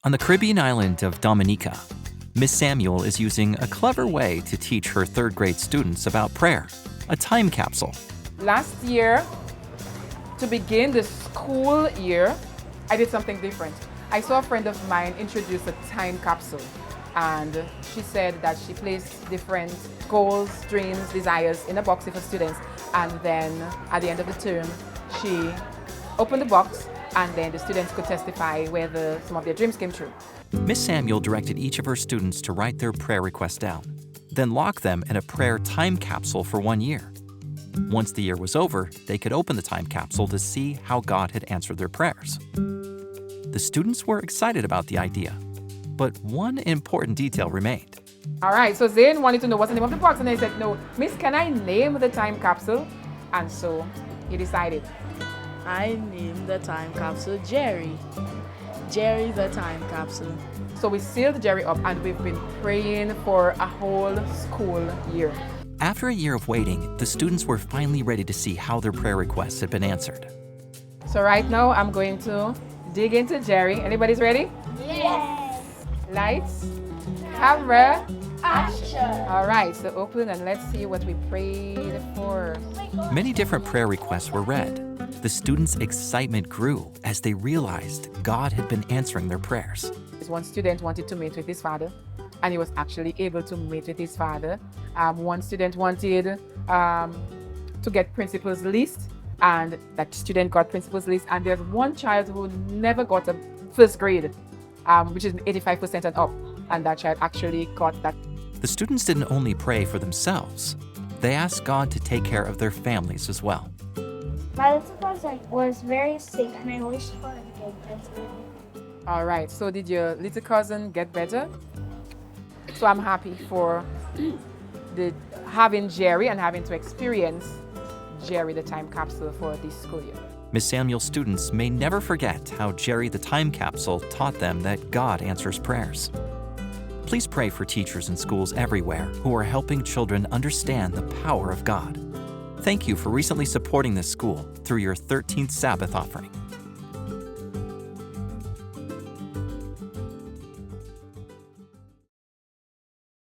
On the Caribbean island of Dominica, Miss Samuel is using a clever way to teach her third grade students about prayer, a time capsule. Last year, to begin the school year, I did something different. I saw a friend of mine introduce a time capsule, and she said that she placed different goals, dreams, desires in a box for students, and then at the end of the term, she opened the box, and then the students could testify whether some of their dreams came true. Miss Samuel directed each of her students to write their prayer requests down, then lock them in a prayer time capsule for 1 year. Once the year was over, they could open the time capsule to see how God had answered their prayers. The students were excited about the idea, but one important detail remained. All right, so Zane wanted to know what's the name of the box, and I said, no, Miss, can I name the time capsule? And so he decided. I named the time capsule Jerry. Jerry the time capsule. So we sealed Jerry up, and we've been praying for a whole school year. After a year of waiting, the students were finally ready to see how their prayer requests had been answered. So right now, I'm going to dig into Jerry. Anybody's ready? Yes. Lights, camera, Action. all right, so open and let's see what we prayed for. Many different prayer requests were read. The students' excitement grew as they realized God had been answering their prayers. One student wanted to meet with his father, and he was actually able to meet with his father. One student wanted to get principal's list, and that student got principal's list. And there's one child who never got a first grade, which is 85% and up, and that child actually got that. The students didn't only pray for themselves, they asked God to take care of their families as well. My little cousin was very sick, and I wished for him to get better. All right, so did your little cousin get better? So I'm happy for having Jerry and having to experience Jerry the time capsule for this school year. Miss Samuel's students may never forget how Jerry the time capsule taught them that God answers prayers. Please pray for teachers in schools everywhere who are helping children understand the power of God. Thank you for recently supporting this school through your 13th Sabbath offering.